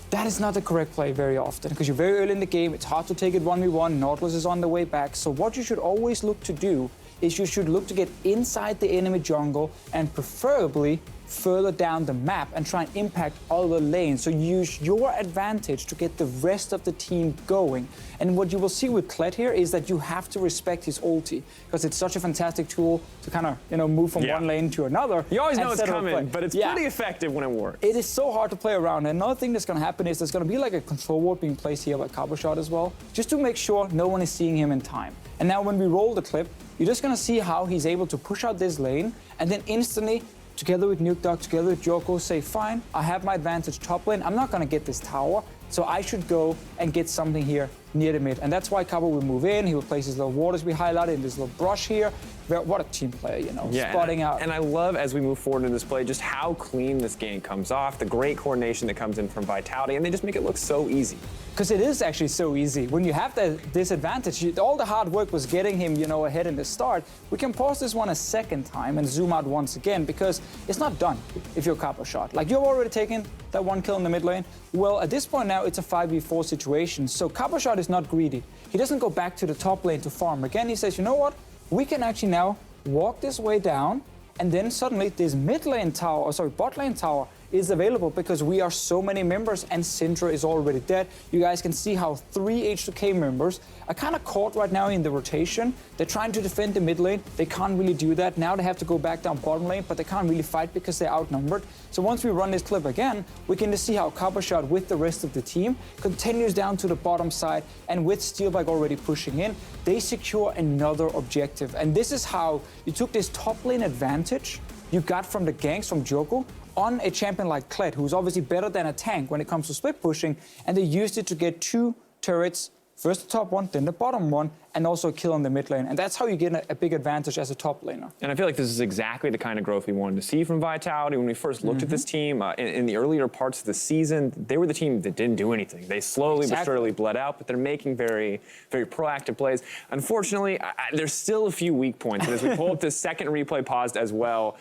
That is not the correct play very often because you're very early in the game. It's hard to take it 1v1. Nautilus is on the way back. So what you should always look to do is you should look to get inside the enemy jungle and preferably further down the map and try and impact other lanes. So use your advantage to get the rest of the team going. And what you will see with Kled here is that you have to respect his ulti because it's such a fantastic tool to kind of, you know, move from one lane to another.
You always know it's coming, but it's pretty effective when it works.
It is so hard to play around. And another thing that's going to happen is there's going to be like a control ward being placed here by Cabochard as well, just to make sure no one is seeing him in time. And now when we roll the clip, you're just going to see how he's able to push out this lane and then instantly, together with Nukeduck, together with Djoko, say, fine, I have my advantage top lane. I'm not going to get this tower, so I should go and get something here near the mid. And that's why Cabo will move in. He will place his little waters we highlighted in this little brush here. What a team player, you know, spotting out.
And I love, as we move forward in this play, just how clean this game comes off, the great coordination that comes in from Vitality, and they just make it look so easy.
Because it is actually so easy. When you have this advantage, all the hard work was getting him, you know, ahead in the start. We can pause this one a second time and zoom out once again because it's not done if you're Cabochard. Like, you've already taken that one kill in the mid lane. Well, at this point now, it's a 5v4 situation. So Cabochard is not greedy. He doesn't go back to the top lane to farm. Again, he says, you know what? We can actually now walk this way down, and then suddenly this mid lane tower, or sorry, bot lane tower is available because we are so many members and Syndra is already dead. You guys can see how 3 H2K members are kind of caught right now in the rotation. They're trying to defend the mid lane. They can't really do that. Now they have to go back down bottom lane, but they can't really fight because they're outnumbered. So once we run this clip again, we can just see how Cabochard with the rest of the team continues down to the bottom side, and with Steelback already pushing in, they secure another objective. And this is how you took this top lane advantage you got from the ganks from Djoko on a champion like Kled, who's obviously better than a tank when it comes to split pushing, and they used it to get 2 turrets, first the top one, then the bottom one, and also a kill in the mid lane. And that's how you get a big advantage as a top laner.
And I feel like this is exactly the kind of growth we wanted to see from Vitality. When we first looked at this team in the earlier parts of the season, they were the team that didn't do anything. They slowly but surely bled out, but they're making very, very proactive plays. Unfortunately, there's still a few weak points. And as we pull up this second replay paused as well,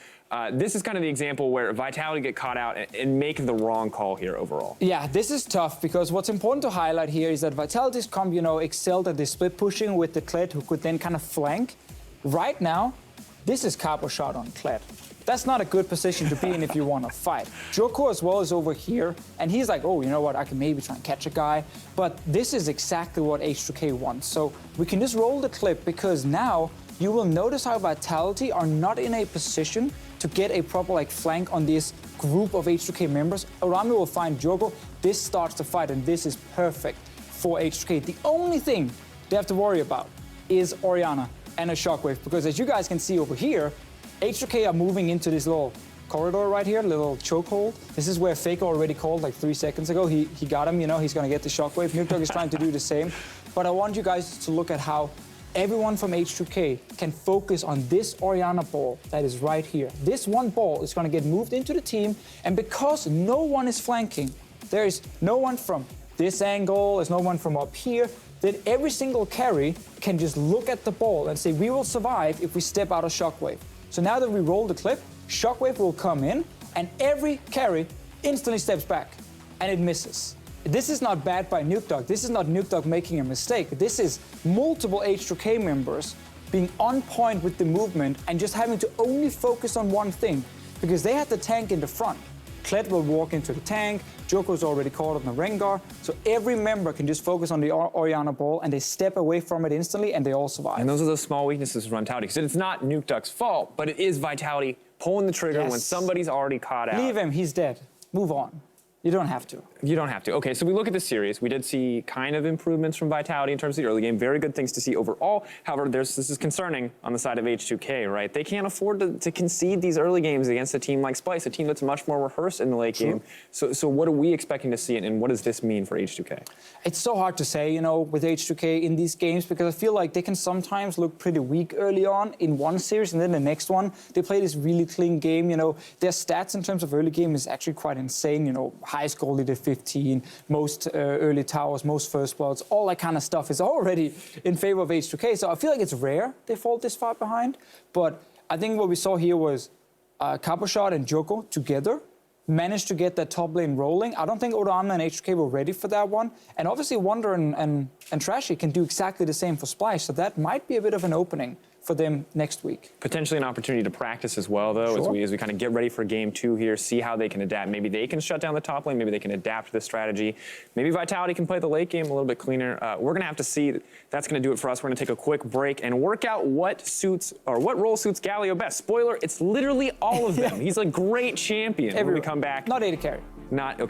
this is kind of the example where Vitality get caught out and make the wrong call here overall.
Yeah, this is tough because what's important to highlight here is that Vitality's comp, you know, excelled at this split pushing with the Kled, who could then kind of flank. Right now, this is Cabochard on Kled. That's not a good position to be in if you want to fight. Djoko as well is over here, and he's like, oh, you know what, I can maybe try and catch a guy. But this is exactly what H2K wants. So we can just roll the clip because now you will notice how Vitality are not in a position to get a proper like flank on this group of H2K members. Odoamne will find Djoko. This starts the fight, and this is perfect for H2K. The only thing they have to worry about is Orianna and a shockwave, because as you guys can see over here, H2K are moving into this little corridor right here, little chokehold. This is where Faker already called like 3 seconds ago. He got him, you know, he's gonna get the shockwave. Nukeduck is trying to do the same. But I want you guys to look at how everyone from H2K can focus on this Orianna ball that is right here. This one ball is going to get moved into the team, and because no one is flanking, There is no one from this angle, there's no one from up here. That every single carry can just look at the ball and say, we will survive if we step out of Shockwave. So now that we roll the clip, Shockwave will come in, and every carry instantly steps back, and it misses. This is not bad by Nukeduck. This is not Nukeduck making a mistake. This is multiple H2K members being on point with the movement and just having to only focus on one thing, because they had the tank in the front. Kled will walk into the tank, Djoko's already caught on the Rengar, so every member can just focus on the Orianna ball and they step away from it instantly and they all survive.
And those are the small weaknesses of Vitality, because it's not Nukeduck's fault, but it is Vitality pulling the trigger when somebody's already caught out.
Leave him, he's dead. Move on. You don't have to.
You don't have to. Okay, so we look at the series. We did see kind of improvements from Vitality in terms of the early game. Very good things to see overall. However, this is concerning on the side of H2K, right? They can't afford to concede these early games against a team like Splice, a team that's much more rehearsed in the late game. So what are we expecting to see, and what does this mean for H2K?
It's so hard to say, you know, with H2K in these games, because I feel like they can sometimes look pretty weak early on in one series, and then the next one, they play this really clean game. You know, their stats in terms of early game is actually quite insane. You know, highest goal lead at 15, most early towers, most first bloods, all that kind of stuff is already in favor of H2K. So I feel like it's rare they fall this far behind. But I think what we saw here was Cabochard and Djoko together managed to get that top lane rolling. I don't think Odoamne and H2K were ready for that one. And obviously Wonder and Trashy can do exactly the same for Splice. So that might be a bit of an opening for them next week.
Potentially an opportunity to practice as well, though, as we kind of get ready for game 2 here, see how they can adapt. Maybe they can shut down the top lane, maybe they can adapt to the strategy. Maybe Vitality can play the late game a little bit cleaner. We're going to have to see. That's going to do it for us. We're going to take a quick break and work out what role suits Galio best. Spoiler, it's literally all of them. He's a great champion when we come back.
Not AD carry.
Not